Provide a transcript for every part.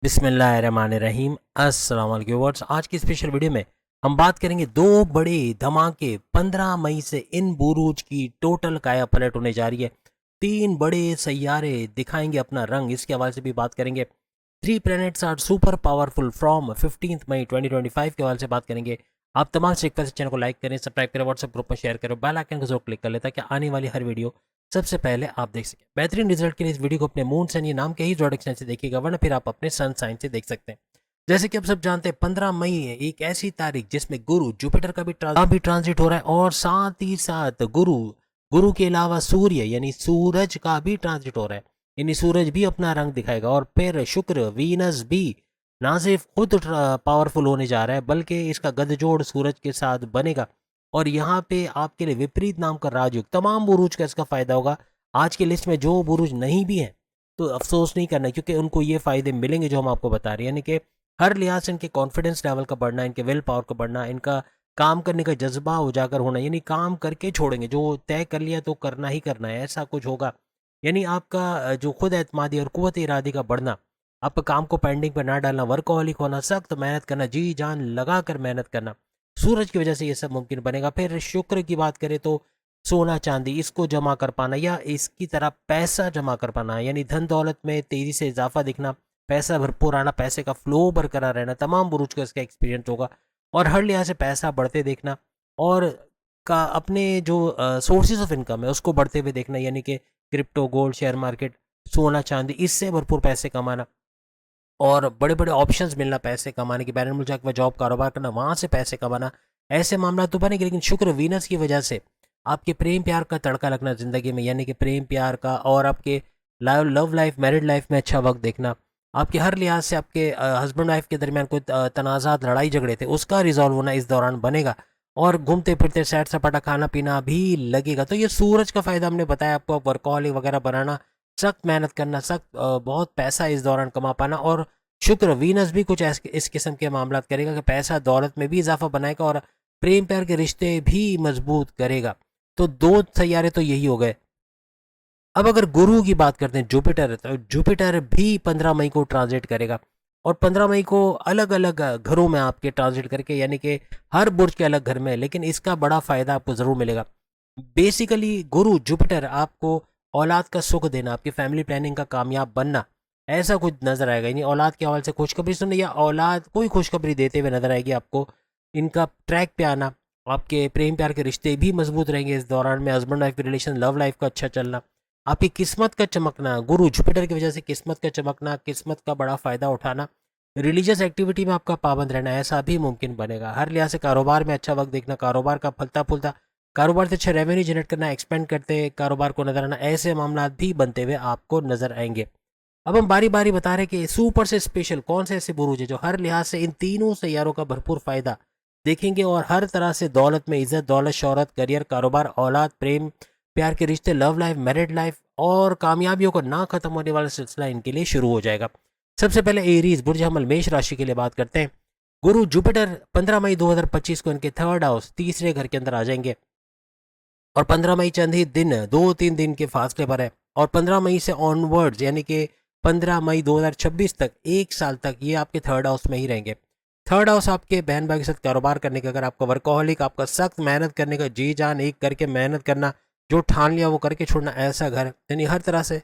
बिस्मिल्लाहिर्रहमानिर्रहीम। अस्सलाम वालेकुम व्यूअर्स। आज की स्पेशल वीडियो में हम बात करेंगे दो बड़े धमाके 15 मई से इन बुरूज की टोटल काया पलट होने जा रही है। तीन बड़े सैयारे दिखाएंगे अपना रंग, इसके हवाले से भी बात करेंगे। Three planets are super powerful from 15 May 2025 के हवाले से बात करेंगे। आप तमाम से रिक्वेस्ट चैनल को लाइक करें, सब्सक्राइब करें, व्हाट्सएप ग्रुप में शेयर करें, बेल आइकन को जरूर क्लिक कर लें ताकि आने वाली हर वीडियो सबसे पहले आप देख सकें। बेहतरीन रिजल्ट के लिए इस वीडियो को अपने मून सन ये नाम के ही जोड़क से देखिएगा, वरना फिर आप अपने सन साइन से देख सकते हैं। जैसे कि आप सब जानते हैं 15 मई है एक ऐसी तारीख जिसमें गुरु जुपिटर का भी ट्रांजिट हो रहा है और साथ ही साथ गुरु गुरु के अलावा सूर्य यानी सूरज का भी ट्रांजिट हो रहा है। यानी सूरज भी अपना रंग दिखाएगा और फिर शुक्र वीनस भी ना सिर्फ खुद पावरफुल होने जा रहा है बल्कि इसका गठजोड़ सूरज के साथ बनेगा। और यहाँ पे आपके लिए विपरीत नाम का राजयोग तमाम बुरूज का इसका फायदा होगा। आज की लिस्ट में जो बुरूज नहीं भी हैं तो अफसोस नहीं करना, क्योंकि उनको ये फायदे मिलेंगे जो हम आपको बता रहे हैं। यानी कि हर लिहाज से इनके कॉन्फिडेंस लेवल का बढ़ना, इनके विल पावर का बढ़ना, इनका काम करने का जज्बा उजागर होना, यानी काम करके छोड़ेंगे, जो तय कर लिया तो करना ही करना है, ऐसा कुछ होगा। यानी आपका जो खुद एतमादी और कुव्वत इरादी का बढ़ना, आपका काम को पेंडिंग पर ना डालना, वर्कहोलिक होना, सख्त मेहनत करना, जी जान लगा कर मेहनत करना, सूरज की वजह से ये सब मुमकिन बनेगा। फिर शुक्र की बात करें तो सोना चांदी इसको जमा कर पाना या इसकी तरह पैसा जमा कर पाना, यानी धन दौलत में तेजी से इजाफा दिखना, पैसा भरपूर आना, पैसे का फ्लो बरकरार रहना, तमाम बुरुज का इसका एक्सपीरियंस होगा। और हर लिहाज से पैसा बढ़ते देखना और का अपने जो सोर्सेज ऑफ इनकम है उसको बढ़ते हुए देखना, यानी कि क्रिप्टो, गोल्ड, शेयर मार्केट, सोना चांदी, इससे भरपूर पैसे कमाना और बड़े बड़े ऑप्शंस मिलना पैसे कमाने की, बैरन मुल्क जाकर जॉब कारोबार करना, वहाँ से पैसे कमाना, ऐसे मामला तो बनेंगे। लेकिन शुक्र वीनस की वजह से आपके प्रेम प्यार का तड़का लगना ज़िंदगी में, यानी कि प्रेम प्यार का और आपके लव लाइफ, मैरिड लाइफ में अच्छा वक्त देखना, आपके हर लिहाज से आपके हस्बैंड वाइफ के दरमियान कोई तनाज़ात, लड़ाई झगड़े थे, उसका रिजॉल्व होना इस दौरान बनेगा। और घूमते फिरते सैर सपाटा खाना पीना भी लगेगा। तो ये सूरज का फ़ायदा हमने बताया आपको, वर्कहॉलिक वगैरह बनाना, सख्त मेहनत करना, सख्त बहुत पैसा इस दौरान कमा पाना। और शुक्र वीनस भी कुछ इस किस्म के मामला करेगा कि पैसा दौलत में भी इजाफा बनाएगा और प्रेम प्यार के रिश्ते भी मजबूत करेगा। तो दो सैयारे तो यही हो गए। अब अगर गुरु की बात करते हैं जुपिटर, तो जुपिटर भी 15 मई को ट्रांजिट करेगा और 15 मई को अलग अलग घरों में आपके ट्रांजिट करके, यानी कि हर बुर्ज के अलग घर में, लेकिन इसका बड़ा फायदा आपको जरूर मिलेगा। बेसिकली गुरु जुपिटर आपको औलाद का सुख देना, आपकी फैमिली प्लानिंग का कामयाब बनना, ऐसा कुछ नजर आएगा। यानी औलाद के हवाले से खुशखबरी सुनने या औलाद कोई खुशखबरी देते हुए नजर आएगी आपको। इनका ट्रैक पे आना, आपके प्रेम प्यार के रिश्ते भी मजबूत रहेंगे इस दौरान में, हस्बैंड वाइफ के रिलेशन, लव लाइफ का अच्छा चलना, आपकी किस्मत का चमकना, गुरु जुपिटर की वजह से किस्मत का चमकना, किस्मत का बड़ा फायदा उठाना, रिलीजियस एक्टिविटी में आपका पाबंद रहना, ऐसा भी मुमकिन बनेगा। हर लिहाज से कारोबार में अच्छा वक्त देखना, कारोबार का फलता फूलता, कारोबार से अच्छा रेवेन्यू जनरेट करना, एक्सपेंड करते कारोबार को नजर आना, ऐसे मामला भी बनते हुए आपको नजर आएंगे। अब हम बारी बारी बता रहे कि सुपर से स्पेशल कौन से ऐसे बुरूज है जो हर लिहाज से इन तीनों सैयारों का भरपूर फायदा देखेंगे और हर तरह से दौलत में इज्जत, दौलत, शोहरत, करियर, कारोबार, औलाद, प्रेम प्यार के रिश्ते, लव लाइफ, मैरिड लाइफ और कामयाबियों को ना खत्म होने वाला सिलसिला इनके लिए शुरू हो जाएगा। सबसे पहले एरीज बुर्ज हमल मेष राशि के लिए बात करते हैं। गुरु जुपिटर 15 मई 2025 को इनके थर्ड हाउस, तीसरे घर के अंदर आ जाएंगे और 15 मई चंद ही दिन, 2-3 दिन के फासले पर है। और 15 मई से ऑनवर्ड्स यानी कि 15 मई 2026 तक, एक साल तक ये आपके थर्ड हाउस में ही रहेंगे। थर्ड हाउस आपके बहन भाई के साथ कारोबार करने का, अगर आपका वर्कहोलिक, आपका सख्त मेहनत करने का, जी जान एक करके मेहनत करना, जो ठान लिया वो करके छोड़ना, ऐसा घर, यानी हर तरह से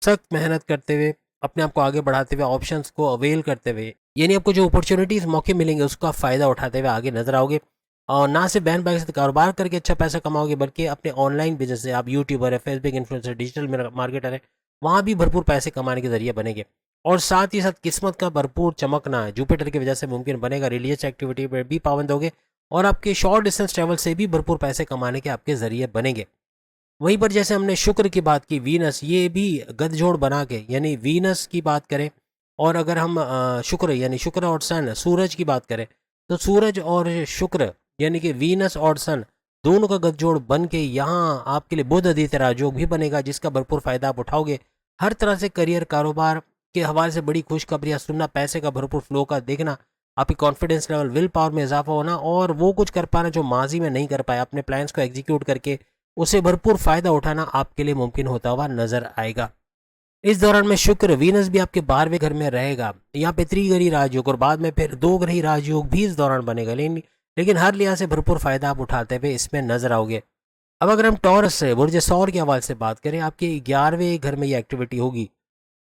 सख्त मेहनत करते हुए, अपने आप को आगे बढ़ाते हुए, ऑप्शंस को अवेल करते हुए, यानी आपको जो अपॉर्चुनिटीज़, मौके मिलेंगे उसका फ़ायदा उठाते हुए आगे नजर आओगे। और ना सिर्फ बहन भाई के साथ कारोबार करके अच्छा पैसा कमाओगे बल्कि अपने ऑनलाइन बिजनेस से, आप यूट्यूबर है, फेसबुक इन्फ्लुएंसर, डिजिटल मार्केटर है, वहाँ भी भरपूर पैसे कमाने के जरिए बनेंगे। और साथ ही साथ किस्मत का भरपूर चमकना जुपिटर की वजह से मुमकिन बनेगा। रिलीजियस एक्टिविटी पर भी पाबंद होगे और आपके शॉर्ट डिस्टेंस ट्रैवल से भी भरपूर पैसे कमाने के आपके जरिए बनेंगे। वहीं पर जैसे हमने शुक्र की बात की, वीनस ये भी गठजोड़ बना के, यानी वीनस की बात करें और अगर हम शुक्र यानी शुक्र और सन, सूरज की बात करें, तो सूरज और शुक्र यानी कि वीनस और सन दोनों का गठजोड़ बन के यहाँ आपके लिए बुध आदित्य राजयोग भी बनेगा, जिसका भरपूर फायदा आप उठाओगे। हर तरह से करियर, कारोबार के हवाले से बड़ी खुशखबरियाँ सुनना, पैसे का भरपूर फ्लो का देखना, आपकी कॉन्फिडेंस लेवल, विल पावर में इजाफा होना और वो कुछ कर पाना जो माजी में नहीं कर पाया, अपने प्लान्स को एग्जीक्यूट करके उसे भरपूर फायदा उठाना आपके लिए मुमकिन होता हुआ नजर आएगा। इस दौरान में शुक्र वीनस भी आपके 12वें घर में रहेगा, यहाँ पे त्रिग्रही राजयोग और बाद में फिर दो ग्रही राजयोग भी इस दौरान बनेगा, लेकिन हर लिहाज से भरपूर फायदा आप उठाते हुए इसमें नजर आओगे। अब अगर हम टॉरस से बुर्ज सौर के हवाले से बात करें, आपके 11वें घर में ये एक्टिविटी होगी।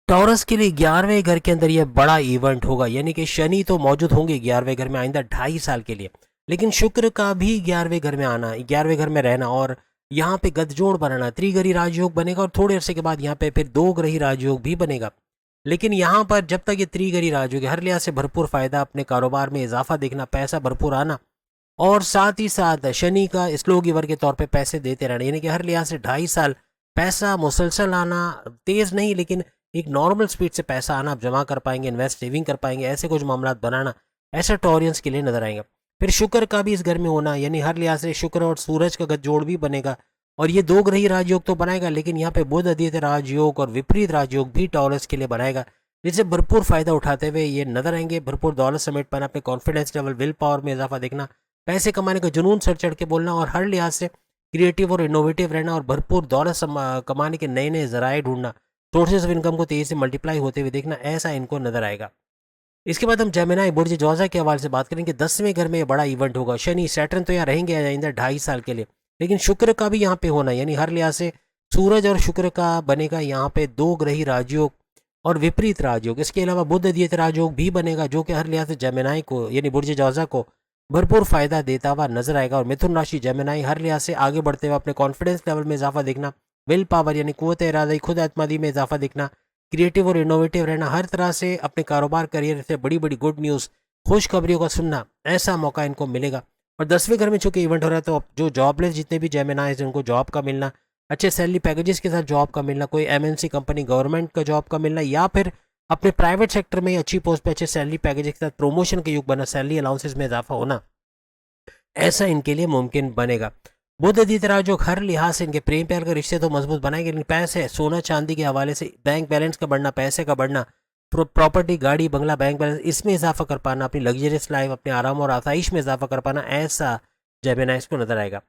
टॉरस के लिए 11वें घर के अंदर यह बड़ा इवेंट होगा, यानी कि शनि तो मौजूद होंगे 11वें घर में आइंदा 2.5 साल के लिए, लेकिन शुक्र का भी 11वें घर में आना, 11वें घर में रहना और यहाँ पे गठजोड़ बनाना, त्रिग्रही राजयोग बनेगा और थोड़े अरसे के बाद यहाँ पे फिर दो ग्रही राजयोग भी बनेगा। लेकिन यहाँ पर जब तक ये त्रिग्रही राजयोग हर लिहाज से भरपूर फायदा, अपने कारोबार में इजाफा देखना, पैसा भरपूर आना और साथ ही साथ शनि का स्लो गिवर के तौर पे पैसे देते रहना, यानी कि हर लिहाज से 2.5 साल पैसा मुसलसल आना, तेज नहीं लेकिन एक नॉर्मल स्पीड से पैसा आना, आप जमा कर पाएंगे, इन्वेस्ट सेविंग कर पाएंगे, ऐसे कुछ मामला बनाना, ऐसा टॉरियंस के लिए नजर आएंगे। फिर शुक्र का भी इस घर में होना, यानी हर लिहाज से शुक्र और सूरज का गठजोड़ भी बनेगा और ये दो ग्रही राजयोग तो बनाएगा, लेकिन यहाँ पे बुध आदित्य राजयोग और विपरीत राजयोग भी टॉरस के लिए बनाएगा, जिससे भरपूर फायदा उठाते हुए ये नजर आएंगे। भरपूर दौलत समेट पाना, अपने कॉन्फिडेंस लेवल, विल पावर में इजाफा देखना, पैसे कमाने का जुनून सर चढ़ के बोलना और हर लिहाज से क्रिएटिव और इनोवेटिव रहना और भरपूर दौलत कमाने के नए नए जराए ढूंढना, सोर्सेज ऑफ इनकम को तेजी से मल्टीप्लाई होते हुए देखना, ऐसा इनको नजर आएगा। इसके बाद हम जेमिनाई बुर्ज जौजा के हवाले से बात करेंगे। 10वें घर में ये बड़ा इवेंट होगा। शनि सैटर्न तो यहाँ रहेंगे आइंदा 2.5 साल के लिए, लेकिन शुक्र का भी यहाँ पे होना, यानी हर लिहाज से सूरज और शुक्र का बनेगा यहाँ पे दो ग्रही राजयोग और विपरीत राजयोग। इसके अलावा बुध आदित्य राजयोग भी बनेगा, जो कि हर लिहाज से जेमिनाई को यानी बुर्ज जौजा को भरपूर फायदा देता हुआ नजर आएगा। और मिथुन राशि जेमिनाई हर लिहाज से आगे बढ़ते हुए अपने कॉन्फिडेंस लेवल में इजाफा देखना, विल पावर यानी कुव्वत इरादा, खुद एतमादी में इजाफा देखना, क्रिएटिव और इनोवेटिव रहना, हर तरह से अपने कारोबार करियर से बड़ी बड़ी गुड न्यूज़, खुशखबरियों का सुनना, ऐसा मौका इनको मिलेगा। और 10वें घर में चूंकि इवेंट हो रहा है, तो जो जॉबलेस जितने भी जेमिनाइज हैं उनको जॉब का मिलना, अच्छे सैलरी पैकेजेस के साथ जॉब का मिलना, कोई एमएनसी कंपनी गवर्नमेंट का जॉब का मिलना या फिर अपने प्राइवेट सेक्टर में अच्छी पोस्ट पे अच्छे सैलरी पैकेज के साथ प्रमोशन के युग बना, सैलरी अलाउंसेस में इजाफा होना, ऐसा इनके लिए मुमकिन बनेगा। बुध आदित्य राजयोग हर लिहाज से इनके प्रेम प्यार के रिश्ते तो मजबूत बनाएंगे, लेकिन पैसे सोना चांदी के हवाले से बैंक बैलेंस का बढ़ना, पैसे का बढ़ना, प्रॉपर्टी गाड़ी बंगला बैंक बैलेंस इसमें इजाफा कर पाना, अपनी लग्जरियस लाइफ, अपने आराम और आसाइश में इजाफा कर पाना, ऐसा जेमिनाइज को नजर आएगा।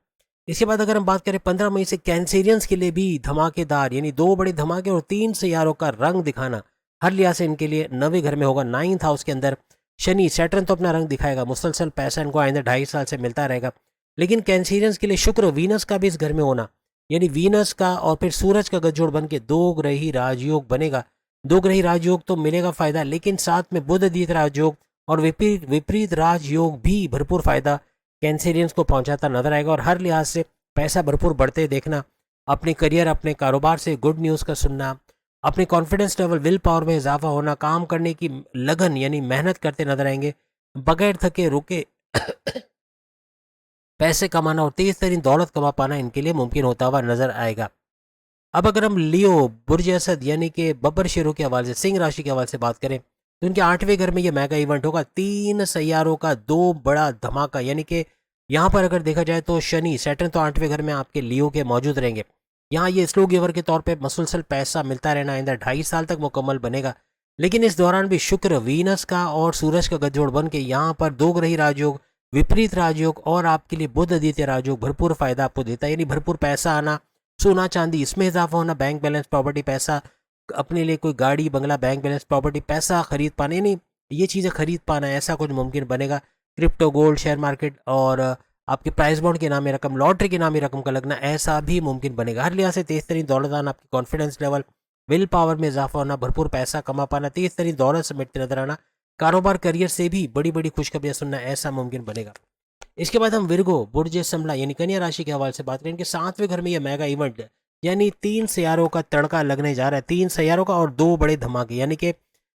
इसके बाद अगर हम बात करें 15 मई से कैंसेरियंस के लिए भी धमाकेदार, यानी दो बड़े धमाके और 3 सियारों का रंग दिखाना, हर लिहाज से इनके लिए 9वें घर में होगा। 9th हाउस के अंदर शनि सैटर्न तो अपना रंग दिखाएगा, मुसलसल पैसा इनको आइंदा 2.5 साल से मिलता रहेगा, लेकिन कैंसेरियंस के लिए शुक्र वीनस का भी इस घर में होना, यानी वीनस का और फिर सूरज का गठजोड़ बन के दो ग्रही राजयोग बनेगा। दो ग्रही राजयोग तो मिलेगा फायदा, लेकिन साथ में बुध आदित्य राजयोग और विपरीत विपरीत राजयोग भी भरपूर फायदा कैंसेरियंस को पहुंचाता नजर आएगा। और हर लिहाज से पैसा भरपूर बढ़ते देखना, अपने करियर अपने कारोबार से गुड न्यूज़ का सुनना, अपने कॉन्फिडेंस लेवल, विल पावर में इजाफा होना, काम करने की लगन यानी मेहनत करते नजर आएंगे, बगैर थके रुके पैसे कमाना और तेज तरीन दौलत कमा पाना इनके लिए मुमकिन होता हुआ नजर आएगा। अब अगर हम लियो बुर्ज असद यानी कि बब्बर शेरों के हवाले से, सिंह राशि के हवाले से बात करें, तो इनके 8वें घर में ये मेगा इवेंट होगा। 3 सैयारों का दो बड़ा धमाका, यानी कि यहाँ पर अगर देखा जाए तो शनि सैटर्न तो 8वें घर में आपके लियो के मौजूद रहेंगे। यहाँ ये स्लो गिवर के तौर पे मसलसल पैसा मिलता रहना आइंदा 2.5 साल तक मुकम्मल बनेगा, लेकिन इस दौरान भी शुक्र वीनस का और सूरज का गठजोड़ बन के यहाँ पर दो ग्रही राजयोग, विपरीत राजयोग और आपके लिए बुध आदित्य राजयोग भरपूर फायदा आपको देता है, यानी भरपूर पैसा आना, सोना चांदी इसमें इजाफा होना, बैंक बैलेंस प्रॉपर्टी पैसा, अपने लिए कोई गाड़ी बंगला बैंक बैलेंस प्रॉपर्टी पैसा खरीद पाने, यानी ये चीज़ें खरीद पाना, ऐसा कुछ मुमकिन बनेगा। क्रिप्टो गोल्ड शेयर मार्केट और आपके प्राइस बॉन्ड के नाम में रकम, लॉटरी के नाम में रकम का लगना, ऐसा भी मुमकिन बनेगा। हर लिहाज से तेज तरीन दौलत आना, आपकी कॉन्फिडेंस लेवल, विल पावर में इजाफा होना, भरपूर पैसा कमा पाना, तेज तरीन दौलत समेटते नजर आना, कारोबार करियर से भी बड़ी बड़ी खुशखबरियां सुनना, ऐसा मुमकिन बनेगा। इसके बाद हम विर्गो बुर्ज समला यानी कन्या राशि के हवाले से बात करें। इनके 7वें घर में यह मेगा इवेंट यानी 3 सियारों का तड़का लगने जा रहा है, 3 सियारों का और दो बड़े धमाके, यानी कि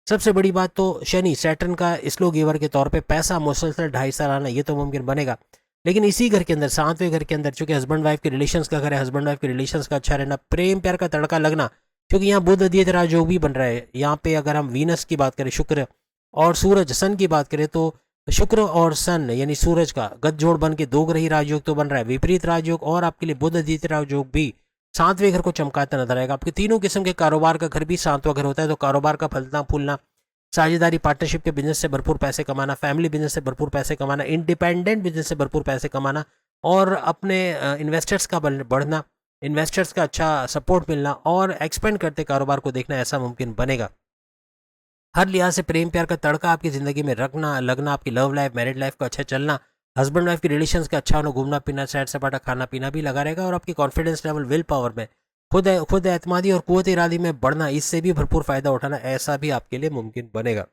सबसे बड़ी बात तो शनि सैटर्न का स्लो गिवर के तौर पे पैसा मुसलसल 2.5 साल आना, ये तो मुमकिन बनेगा, लेकिन इसी घर के अंदर 7वें घर के अंदर चूंकि हस्बैंड वाइफ के रिलेशंस का घर है, हस्बैंड वाइफ के रिलेशंस का अच्छा रहना, प्रेम प्यार का तड़का लगना, क्योंकि यहाँ बुध आदित्य राजयोग भी बन रहा है। यहाँ पे अगर हम वीनस की बात करें, शुक्र और सूरज सन की बात करें, तो शुक्र और सन यानी सूरज का गठजोड़ बन के दो ग्रही राजयोग तो बन रहा है, विपरीत राजयोग और आपके लिए बुध आदित्य राजयोग भी 7वें घर को चमकाता नजर आएगा। आपके तीनों किस्म के कारोबार का घर भी 7वां घर होता है, तो कारोबार का फलना फूलना, साझेदारी पार्टनरशिप के बिजनेस से भरपूर पैसे कमाना, फैमिली बिजनेस से भरपूर पैसे कमाना, इंडिपेंडेंट बिजनेस से भरपूर पैसे कमाना और अपने इन्वेस्टर्स का बढ़ना, इन्वेस्टर्स का अच्छा सपोर्ट मिलना और एक्सपेंड करते कारोबार को देखना ऐसा मुमकिन बनेगा। हर लिहाज से प्रेम प्यार का तड़का आपकी ज़िंदगी में रखना लगना, आपकी लव लाइफ मैरिड लाइफ का अच्छा चलना, हस्बैंड वाइफ की रिलेशंस का अच्छा होना, घूमना पीना सैर सपाटा खाना पीना भी लगा रहेगा और आपकी कॉन्फिडेंस लेवल विल पावर में खुद एतमादी और कुव्वत इरादी में बढ़ना, इससे भी भरपूर फायदा उठाना ऐसा भी आपके लिए मुमकिन बनेगा।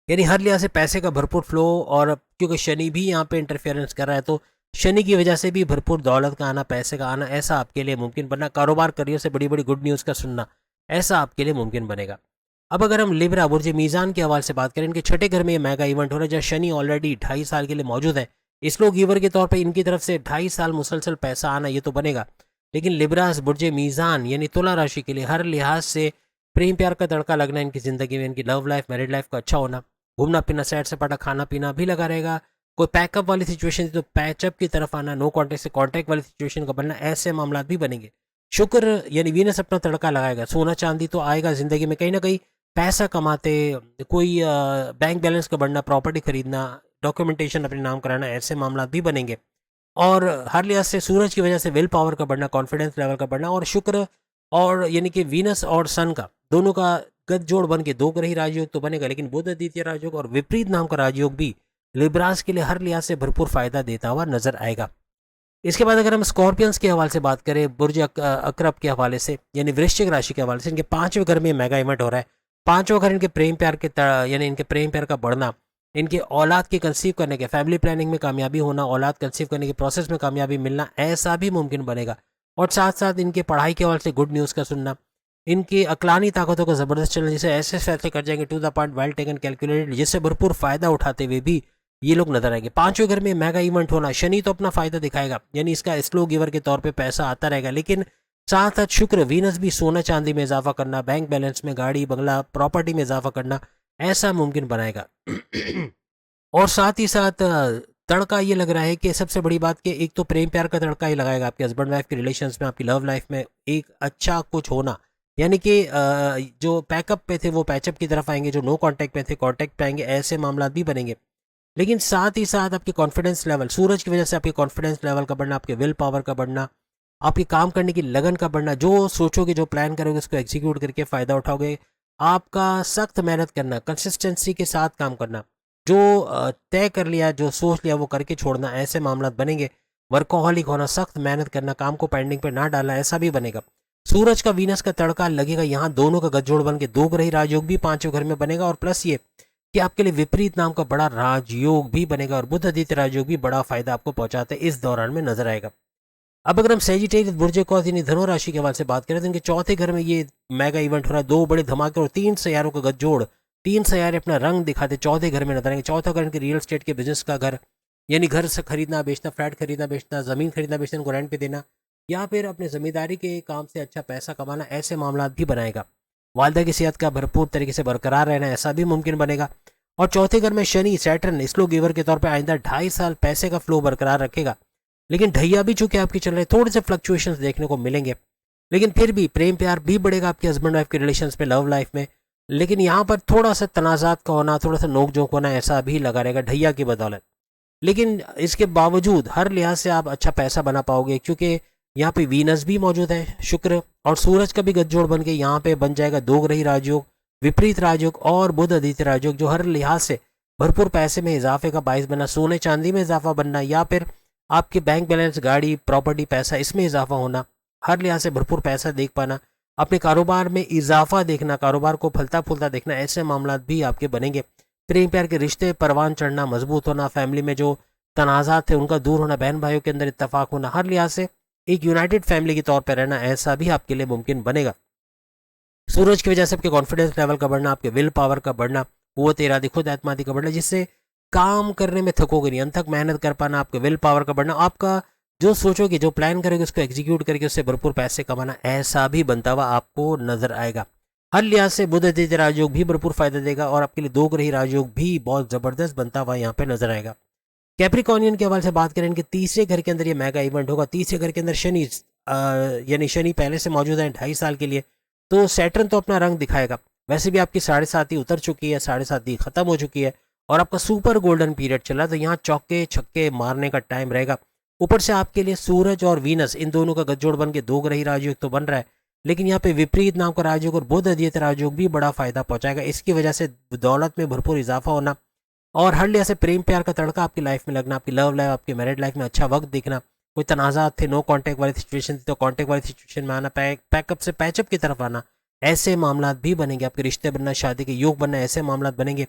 यानी हर लिहाज से पैसे का भरपूर फ्लो, और क्योंकि शनि भी यहाँ पे इंटरफेरेंस कर रहा है तो शनि की वजह से भी भरपूर दौलत का आना, पैसे का आना ऐसा आपके लिए मुमकिन बनना, कारोबार करियर से बड़ी बड़ी गुड न्यूज़ का सुनना ऐसा आपके लिए मुमकिन बनेगा। अब अगर हम लिब्रा बुर्ज मीज़ान के हवाले से बात करें, इनके छठे घर में ये मेगा इवेंट हो रहा है जहाँ शनि ऑलरेडी 2.5 साल के लिए मौजूद है। इसलो गिवर के तौर पर इनकी तरफ से 2.5 साल मुसलसल पैसा आना ये तो बनेगा, लेकिन लिब्रास बुर्ज मीज़ान यानी तुला राशि के लिए हर लिहाज से प्रेम प्यार का तड़का लगना, इनकी ज़िंदगी में इनकी लव लाइफ मैरिड लाइफ का अच्छा होना, घूमना पीना सैर सपाटा खाना पीना भी लगा रहेगा। कोई पैकअप वाली सिचुएशन थी तो पैचअप की तरफ आना, नो कॉन्टेक्ट से कॉन्टैक्ट वाली सिचुएशन का बनना, ऐसे मामला भी बनेंगे। शुक्र यानी वीनस अपना तड़का लगाएगा, सोना चांदी तो आएगा ज़िंदगी में, कहीं ना कहीं पैसा कमाते, कोई बैंक बैलेंस का बढ़ना, प्रॉपर्टी खरीदना, डॉक्यूमेंटेशन अपने नाम कराना, ऐसे मामला भी बनेंगे। और हर लिहाज से सूरज की वजह से विल पावर का बढ़ना, कॉन्फिडेंस लेवल का बढ़ना, और शुक्र और यानी कि वीनस और सन का दोनों का गठजोड़ बन के दो ग्रही राजयोग तो बनेगा, लेकिन बुध द्वितीय राजयोग और विपरीत नाम का राजयोग भी लिब्रास के लिए हर लिहाज से भरपूर फायदा देता हुआ नजर आएगा। इसके बाद अगर हम स्कॉर्पियंस के हवाले से बात करें, बुर्ज अकरब के हवाले से यानी वृश्चिक राशि के हवाले से, इनके 5वें घर में मेगा इवेंट हो रहा है। 5वां घर इनके प्रेम प्यार के यानी इनके प्रेम प्यार का बढ़ना, इनके औलाद की कंसीव करने के फैमिली प्लानिंग में कामयाबी होना, औलाद कंसीव करने के प्रोसेस में कामयाबी मिलना ऐसा भी मुमकिन बनेगा। और साथ साथ इनके पढ़ाई के हवाले से गुड न्यूज़ का सुनना, इनकी अकलानी ताकतों का ज़बरदस्त चलना, जिसे ऐसे फैसले कर जाएंगे to the point, well taken calculated, जिससे भरपूर फायदा उठाते हुए भी ये लोग नजर आएंगे। 5वें घर में मेगा इवेंट होना, शनि तो अपना फायदा दिखाएगा यानी इसका स्लो गिवर के तौर पे पैसा आता रहेगा, लेकिन साथ साथ शुक्र वीनस भी सोना चांदी में इजाफा करना, बैंक बैलेंस में, गाड़ी बंगला प्रॉपर्टी में इजाफा करना ऐसा मुमकिन बनाएगा। और साथ ही साथ तड़का ये लग रहा है कि सबसे बड़ी बात कि एक तो प्रेम प्यार का तड़का ही लगाएगा आपके हस्बैंड वाइफ के रिलेशंस में, आपकी लव लाइफ में एक अच्छा कुछ होना, यानी कि जो पैकअप पे थे वो पैचअप की तरफ आएंगे, जो नो कांटेक्ट पे थे कांटेक्ट पे आएंगे, ऐसे मामला भी बनेंगे। लेकिन साथ ही साथ आपकी कॉन्फिडेंस लेवल, सूरज की वजह से आपके कॉन्फिडेंस लेवल का बढ़ना, आपके विल पावर का बढ़ना, आपकी काम करने की लगन का बढ़ना, जो सोचोगे जो प्लान करोगे उसको एग्जीक्यूट करके फ़ायदा उठाओगे, आपका सख्त मेहनत करना, कंसिस्टेंसी के साथ काम करना, जो तय कर लिया जो सोच लिया वो करके छोड़ना, ऐसे मामला बनेंगे। वर्कोहॉलिक होना, सख्त मेहनत करना, काम को पेंडिंग पे ना डालना, ऐसा भी बनेगा। सूरज का वीनस का तड़का लगेगा यहाँ, दोनों का गठजोड़ बन के दो ग्रही राजयोग भी 5वें घर में बनेगा, और प्लस ये कि आपके लिए विपरीत नाम का बड़ा राजयोग भी बनेगा, और बुध आदित्य राजयोग भी बड़ा फायदा आपको पहुंचाते इस दौरान में नजर आएगा। अब अगर हम सेजिटेरियस बुर्ज कौस यानी धनु राशि के हवाले से बात करें तो इनके 4थे घर में ये मेगा इवेंट हो रहा है, दो बड़े धमाके और 3 सैयारों का गठजोड़, 3 सैयारे अपना रंग दिखाते 4थे घर में नजर आएंगे। चौथा घर इनके रियल एस्टेट के बिजनेस का घर, यानी घर से खरीदना बेचना, फ्लैट खरीदना बेचना, जमीन खरीदना बेचना, इनको रेंट पे देना, या फिर अपने जमींदारी के काम से अच्छा पैसा कमाना, ऐसे मामला भी बनाएगा। वालदा की सेहत का भरपूर तरीके से बरकरार रहना ऐसा भी मुमकिन बनेगा। और चौथे घर में शनि सैटर्न स्लो गिवर के तौर पर आइंदा 2.5 साल पैसे का फ्लो बरकरार रखेगा, लेकिन ढैया भी चूंकि आपकी चल रहे, थोड़े से फ्लक्चुएशंस देखने को मिलेंगे, लेकिन फिर भी प्रेम प्यार भी बढ़ेगा आपके हस्बैंड वाइफ के रिलेशंस में, लव लाइफ में। लेकिन यहाँ पर थोड़ा सा तनाजात का होना, थोड़ा सा नोक झोंक होना ऐसा भी लगा रहेगा ढैया की बदौलत। लेकिन इसके बावजूद हर लिहाज से आप अच्छा पैसा बना पाओगे, क्योंकि यहाँ पे वीनस भी मौजूद है, शुक्र और सूरज का भी गठजोड़ बन के यहाँ पे बन जाएगा दो ग्रही राजयोग, विपरीत राजयोग और बुध आदित्य राजयोग, जो हर लिहाज से भरपूर पैसे में इजाफे का बायस बनना, सोने चांदी में इजाफा बनना, या फिर आपके बैंक बैलेंस, गाड़ी प्रॉपर्टी पैसा इसमें इजाफा होना, हर लिहाज से भरपूर पैसा देख पाना, अपने कारोबार में इजाफा देखना, कारोबार को फलता फूलता देखना, ऐसे मामला भी आपके बनेंगे। प्रेम प्यार के रिश्ते परवान चढ़ना, मजबूत होना, फैमिली में जो तनाजात थे उनका दूर होना, बहन भाइयों के अंदर इत्तेफाक होना, हर लिहाज से एक यूनाइटेड फैमिली के तौर पर रहना, ऐसा भी आपके लिए मुमकिन बनेगा। सूरज की वजह से आपके कॉन्फिडेंस लेवल का बढ़ना, आपके विल पावर का बढ़ना, कुव्वत इरादी खुद एतमादी का बढ़ना, जिससे काम करने में थकोगे नहीं, अंत तक मेहनत कर पाना, आपके विल पावर का बढ़ना, आपका जो सोचोगे जो प्लान करोगे उसको एग्जीक्यूट करके उससे भरपूर पैसे कमाना, ऐसा भी बनता हुआ आपको नजर आएगा। हर लिहाज से बुध आदित्य राजयोग भी भरपूर फायदा देगा, और आपके लिए दो ग्रही राजयोग भी बहुत जबरदस्त बनता हुआ यहाँ पे नजर आएगा। कैप्रिकॉर्नियन के हवाले से बात करें, इनके तीसरे घर के अंदर ये मेगा इवेंट होगा। तीसरे घर के अंदर शनि यानी शनि पहले से मौजूद है 2.5 साल के लिए, तो सैटर्न तो अपना रंग दिखाएगा। वैसे भी आपकी 7.5 उतर चुकी है, 7.5 खत्म हो चुकी है, और आपका सुपर गोल्डन पीरियड चला, तो यहाँ चौके छक्के मारने का टाइम रहेगा। ऊपर से आपके लिए सूरज और वीनस इन दोनों का गठजोड़ बन के दो ग्रही राजयोग तो बन रहा है, लेकिन यहाँ पे विपरीत नाम का राजयोग और बुध अद्वितीय राजयोग भी बड़ा फायदा पहुंचाएगा। इसकी वजह से दौलत में भरपूर इजाफा होना और हर लिहाज से प्रेम प्यार का तड़का आपकी लाइफ में लगना, आपकी लव लाइफ, आपकी मैरिड लाइफ में अच्छा वक्त दिखना। कोई तनाज़ात थे, नो कांटेक्ट वाली सिचुएशन थी, तो कांटेक्ट वाली सिचुएशन में आना, पैकअप से पैचअप की तरफ आना, ऐसे मामला भी बनेंगे। आपके रिश्ते बनना, शादी के योग बनना, ऐसे मामला बनेंगे।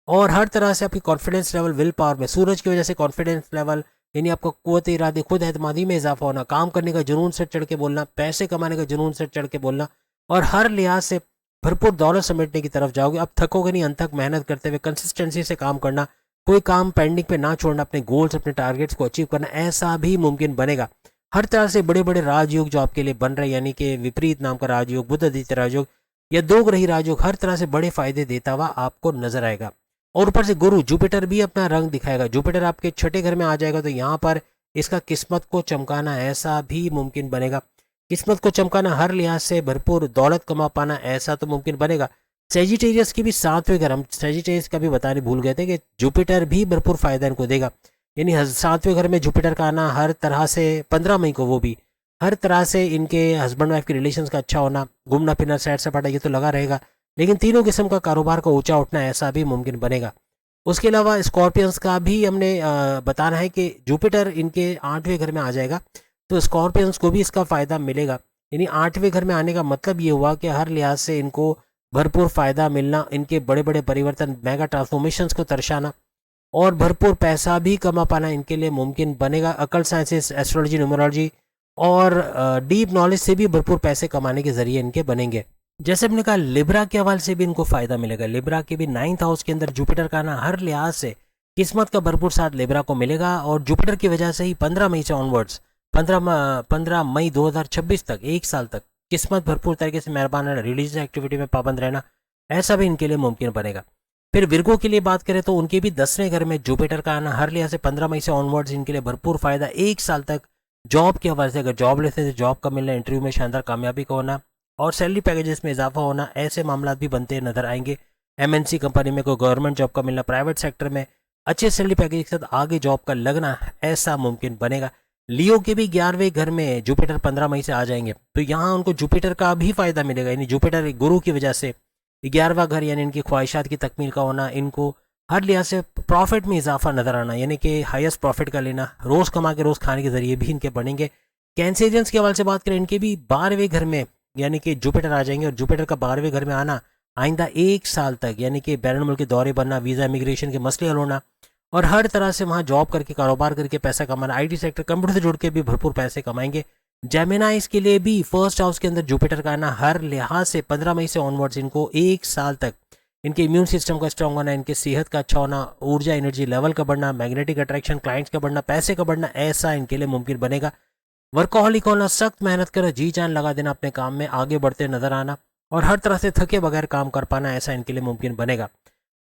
और हर तरह से आपकी कॉन्फिडेंस लेवल, विल पावर में सूरज की वजह से कॉन्फिडेंस लेवल यानी आपका कुव्वत इरादे, खुद एतमादी में इजाफा होना, काम करने का जुनून से चढ़ के बोलना, पैसे कमाने का जुनून से चढ़ के बोलना और हर लिहाज से भरपूर दौलत समेटने की तरफ जाओगे। अब थकोगे नहीं, अंत तक मेहनत करते हुए कंसिस्टेंसी से काम करना, कोई काम पेंडिंग पे ना छोड़ना, अपने गोल्स, अपने टारगेट्स को अचीव करना, ऐसा भी मुमकिन बनेगा। हर तरह से बड़े बड़े राजयोग जो आपके लिए बन रहे हैं, यानी कि विपरीत नाम का राजयोग, बुध आदित्य राजयोग या दो ग्रही राजयोग, हर तरह से बड़े फायदे देता हुआ आपको नजर आएगा। और ऊपर से गुरु जुपिटर भी अपना रंग दिखाएगा। जुपिटर आपके छठे घर में आ जाएगा तो यहाँ पर इसका किस्मत को चमकाना ऐसा भी मुमकिन बनेगा। किस्मत को चमकाना, हर लिहाज से भरपूर दौलत कमा पाना, ऐसा तो मुमकिन बनेगा। सेजिटेरियस की भी सातवें घर, हम सेजिटेरियस का भी बताने भूल गए थे कि जुपिटर भी भरपूर फायदा इनको देगा। यानी सातवें घर में जुपिटर का आना हर तरह से 15 मई को, वो भी हर तरह से इनके हस्बैंड वाइफ के रिलेशंस का अच्छा होना, घूमना फिरना, सैर सपाटा ये तो लगा रहेगा, लेकिन तीनों किस्म का कारोबार का ऊंचा उठना ऐसा भी मुमकिन बनेगा। उसके अलावा स्कॉर्पियंस का भी हमने बताना है कि जुपिटर इनके 8वें घर में आ जाएगा तो स्कॉर्पियंस को भी इसका फ़ायदा मिलेगा। यानी 8वें घर में आने का मतलब ये हुआ कि हर लिहाज से इनको भरपूर फ़ायदा मिलना, इनके बड़े बड़े परिवर्तन, मेगा ट्रांसफॉर्मेशंस को दर्शाना और भरपूर पैसा भी कमा पाना इनके लिए मुमकिन बनेगा। अकल साइंसेस, एस्ट्रोलॉजी, न्यूमरोलॉजी और डीप नॉलेज से भी भरपूर पैसे कमाने के जरिए इनके बनेंगे। जैसे हमने कहा, लिब्रा के हवाले से भी इनको फायदा मिलेगा। लिब्रा के भी 9th हाउस के अंदर जुपिटर का आना, हर लिहाज से किस्मत का भरपूर साथ लिब्रा को मिलेगा और जुपिटर की वजह से ही 15 मई से ऑनवर्ड्स 15 मई 2026 तक, एक साल तक किस्मत भरपूर तरीके से मेहरबान रहना, रिलीजियस एक्टिविटी में पाबंद रहना, ऐसा भी इनके लिए मुमकिन बनेगा। फिर विर्गो के लिए बात करें तो उनके भी 10वें घर में जुपिटर का आना, हर लिहाज से 15 मई से ऑनवर्ड्स इनके लिए भरपूर फायदा। एक साल तक जॉब के हवाले से, अगर जॉब लेते थे जॉब का मिलना, इंटरव्यू में शानदार कामयाबी का होना और सैलरी पैकेजेस में इजाफा होना, ऐसे मामला भी बनते नजर आएंगे। एमएनसी कंपनी में कोई गवर्नमेंट जॉब का मिलना, प्राइवेट सेक्टर में अच्छे सैलरी पैकेज के साथ आगे जॉब का लगना, ऐसा मुमकिन बनेगा। लियो के भी 11वें घर में जुपिटर 15 मई से आ जाएंगे तो यहाँ उनको जुपिटर का भी फायदा मिलेगा। यानी जुपिटर गुरु की वजह से 11वां घर, यानी इनकी ख्वाहिशात की तकमील का होना, इनको हर लिहाज से प्रॉफिट में इजाफा नजर आना, यानी कि हाईएस्ट प्रॉफिट का लेना, रोज कमा के रोज खाने के जरिए भी इनके बनेंगे। कैंसेरियंस के हवाले से बात करें, इनके भी 12वें घर में यानी कि जुपिटर आ जाएंगे और जुपिटर का 12वें घर में आना आइंदा एक साल तक, यानी कि बैरून मुल्क के दौरे बनना, वीज़ा इमिग्रेशन के मसले हल होना और हर तरह से वहाँ जॉब करके, कारोबार करके पैसा कमाना, आईटी सेक्टर, कंप्यूटर से जुड़ के भी भरपूर पैसे कमाएंगे। जेमिनाइज के लिए भी फर्स्ट हाउस के अंदर जुपिटर का आना, हर लिहाज से 15 मई से ऑनवर्ड्स इनको एक साल तक इनके इम्यून सिस्टम का स्ट्रांग होना, इनके सेहत का अच्छा होना, ऊर्जा एनर्जी लेवल का बढ़ना, मैग्नेटिक अट्रैक्शन, क्लाइंट्स का बढ़ना, पैसे का बढ़ना, ऐसा इनके लिए मुमकिन बनेगा। वर्कहोलिक होना, सख्त मेहनत कर जी जान लगा देना अपने काम में, आगे बढ़ते नजर आना और हर तरह से थके बगैर काम कर पाना, ऐसा इनके लिए मुमकिन बनेगा।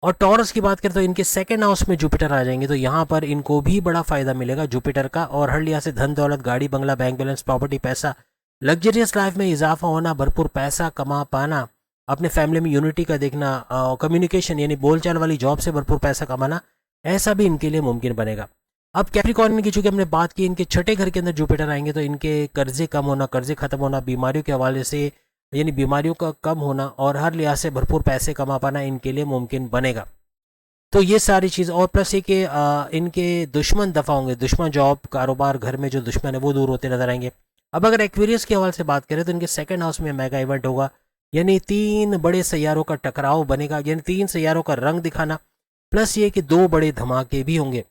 और टॉरस की बात करें तो इनके 2nd हाउस में जुपिटर आ जाएंगे तो यहाँ पर इनको भी बड़ा फायदा मिलेगा जुपिटर का और हर लिहाज से धन दौलत, गाड़ी बंगला, बैंक बैलेंस, प्रॉपर्टी, पैसा, लग्जरियस लाइफ में इजाफा होना, भरपूर पैसा कमा पाना, अपने फैमिली में यूनिटी का देखना, कम्युनिकेशन यानी बोलचाल वाली जॉब से भरपूर पैसा कमाना, ऐसा भी इनके लिए मुमकिन बनेगा। अब कैप्रिकॉर्न की चूंकि हमने बात की, इनके छठे घर के अंदर जुपिटर आएंगे तो इनके कर्जे कम होना, कर्जे खत्म होना, बीमारियों के हवाले से यानी बीमारियों का कम होना और हर लिहाज से भरपूर पैसे कमा पाना इनके लिए मुमकिन बनेगा। तो ये सारी चीज़ और प्लस ये कि इनके दुश्मन दफा होंगे, दुश्मन जॉब, कारोबार, घर में जो दुश्मन है वो दूर होते नजर आएंगे। अब अगर एक्वेरियस के हवाले से बात करें तो इनके 2nd हाउस में मेगा इवेंट होगा, यानी 3 बड़े सैयारों का टकराव बनेगा, यानी 3 सैयारों का रंग दिखाना, प्लस ये कि 2 बड़े धमाके भी होंगे।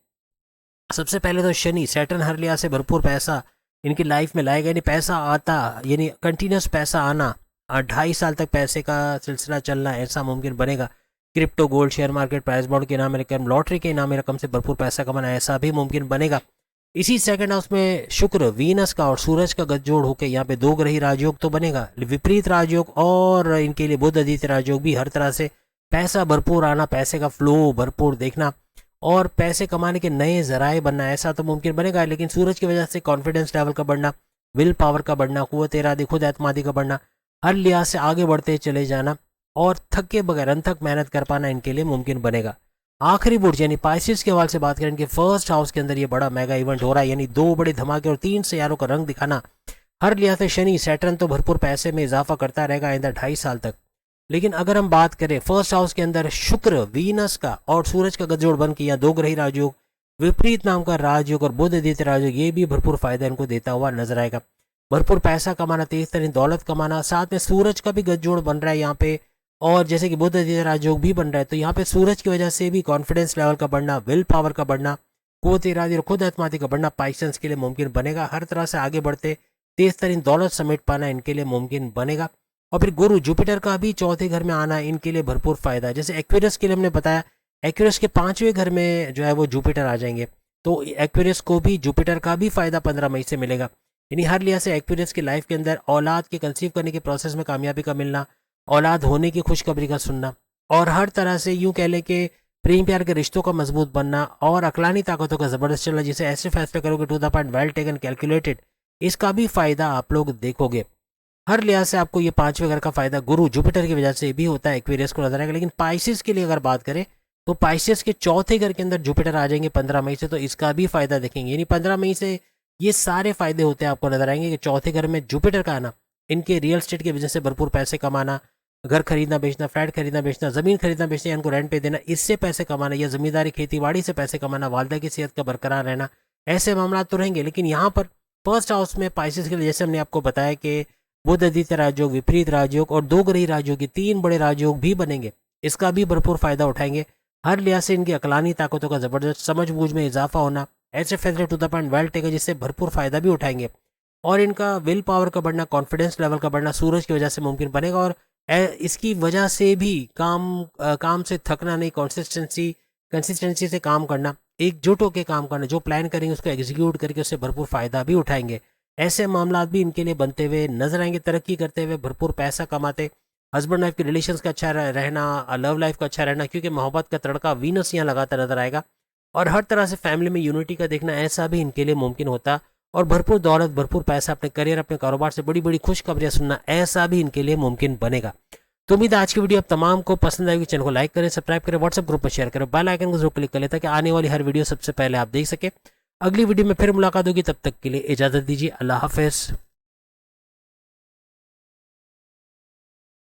सबसे पहले तो शनि, सैटर्न हर लिहाज से भरपूर पैसा इनकी लाइफ में लाएगा, यानी पैसा आता, यानी कंटिन्यूस पैसा आना, 2.5 साल तक पैसे का सिलसिला चलना, ऐसा मुमकिन बनेगा। Crypto, gold, share market, price bond के इनामी रकम, लॉटरी के इनामी रकम से भरपूर पैसा कमाना, ऐसा भी मुमकिन बनेगा। इसी 2nd हाउस में शुक्र, वीनस का और सूरज का गठजोड़ होकर यहाँ पे 2 ग्रही राजयोग तो बनेगा, विपरीत राजयोग और इनके लिए बुध आदित्य राजयोग भी, हर तरह से पैसा भरपूर आना, पैसे का फ्लो भरपूर देखना और पैसे कमाने के नए जराए बनना, ऐसा तो मुमकिन बनेगा। लेकिन सूरज की वजह से कॉन्फिडेंस लेवल का बढ़ना, विल पावर का बढ़ना, कुव्वत इरादे, खुद एतमादी का बढ़ना, हर लिहाज से आगे बढ़ते चले जाना और थके बगैर अंत तक मेहनत कर पाना इनके लिए मुमकिन बनेगा। आखिरी बुर्ज यानी पाइसेस के हवाले से बात करें, इनके फर्स्ट हाउस के अंदर ये बड़ा मेगा इवेंट हो रहा है, यानी 2 बड़े धमाके और 3 सियारों का रंग दिखाना। हर लिहाज से शनि सैटर्न तो भरपूर पैसे में इजाफा करता रहेगा आइंदा 2.5 साल तक। लेकिन अगर हम बात करें फर्स्ट हाउस के अंदर शुक्र, वीनस का और सूरज का गठजोड़ बन किया 2 ग्रही राजयोग, विपरीत नाम का राजयोग और बुध आदित्य राजयोग, ये भी भरपूर फायदा इनको देता हुआ नजर आएगा। भरपूर पैसा कमाना, तेज तरीन दौलत कमाना, साथ में सूरज का भी गठजोड़ बन रहा है यहाँ पे, और जैसे कि बुध आदित्य राजयोग भी बन रहा है, तो यहाँ पे सूरज की वजह से भी कॉन्फिडेंस लेवल का बढ़ना, विल पावर का बढ़ना, कुव्वत इरादे और खुद एतमादी का बढ़ना पाइसेंस के लिए मुमकिन बनेगा। हर तरह से आगे बढ़ते तेज तरीन दौलत समेट पाना इनके लिए मुमकिन बनेगा। और फिर गुरु जुपिटर का भी चौथे घर में आना इनके लिए भरपूर फायदा है। जैसे एक्वेरियस के लिए हमने बताया, एक्वेरियस के 5वें घर में जो है वो जुपिटर आ जाएंगे, तो एक्वेरियस को भी जुपिटर का भी फायदा 15 मई से मिलेगा। यानी हर लिहाज से एक्वेरियस की लाइफ के अंदर औलाद के कंसीव करने के प्रोसेस में कामयाबी का मिलना, औलाद होने की खुशखबरी का सुनना, और हर तरह से यूं कह लें कि प्रेम प्यार के रिश्तों का मजबूत बनना और अकलानी ताकतों का जबरदस्त चलना, जिसे ऐसे फैसले करोगे to the point, well taken, calculated, इसका भी फायदा आप लोग देखोगे। हर लिहाज से आपको ये 5वें घर का फायदा गुरु जुपिटर की वजह से भी होता है, एक्वेरियस को नजर आएगा। लेकिन पाइसेस के लिए अगर बात करें तो पाइसेस के चौथे घर के अंदर जुपिटर आ जाएंगे 15 मई से, तो इसका भी फायदा देखेंगे। यानी 15 मई से ये सारे फायदे होते हैं आपको नजर आएंगे कि चौथे घर में जुपिटर का आना, इनके रियल एस्टेट के बिजनेस से भरपूर पैसे कमाना, घर खरीदना बेचना, फ्लैट खरीदना बेचना, जमीन खरीदना बेचना, इनको रेंट पे देना, इससे पैसे कमाना, या जमींदारी खेतीबाड़ी से पैसे कमाना, वालदा की सेहत का बरकरार रहना, ऐसे मामला तो रहेंगे। लेकिन यहाँ पर फर्स्ट हाउस में पाइसेस के लिए जैसे हमने आपको बताया कि बुध आदित्य राजयोग, विपरीत राजयोग और 2 ग्रही राजयोग, ये 3 बड़े राजयोग भी बनेंगे, इसका भी भरपूर फायदा उठाएंगे। हर लिहाज से इनकी अकलानी ताकतों का जबरदस्त समझ बूझ में इजाफा होना, ऐसे फैसले to the point, well taken, जिससे भरपूर फायदा भी उठाएंगे। और इनका विल पावर का बढ़ना, कॉन्फिडेंस लेवल का बढ़ना सूरज की वजह से मुमकिन बनेगा। और इसकी वजह से भी काम से थकना नहीं, कंसिस्टेंसी से काम करना, एकजुट होकर काम करना, जो प्लान करेंगे उसको एग्जीक्यूट करके उससे भरपूर फायदा भी उठाएंगे। ऐसे मामला भी इनके लिए बनते हुए नजर आएंगे, तरक्की करते हुए, भरपूर पैसा कमाते, हस्बैंड वाइफ के रिलेशंस का अच्छा रहना, लव लाइफ का अच्छा रहना, क्योंकि मोहब्बत का तड़का वीनस यहाँ लगाता नजर आएगा। और हर तरह से फैमिली में यूनिटी का देखना, ऐसा भी इनके लिए मुमकिन होता। और भरपूर दौलत, भरपूर पैसा, अपने करियर, अपने कारोबार से बड़ी बड़ी खुशखबरियां सुनना, ऐसा भी इनके लिए मुमकिन बनेगा। तो उम्मीद है आज की वीडियो आप तमाम को पसंद आएगी। चैनल को लाइक करें, सब्सक्राइब करें, व्हाट्सएप ग्रुप में शेयर करें, बेल आइकन को जरूर क्लिक कर लें ताकि आने वाली हर वीडियो सबसे पहले आप देख सके। अगली वीडियो में फिर मुलाकात होगी, तब तक के लिए इजाजत दीजिए। अल्लाह हाफिज।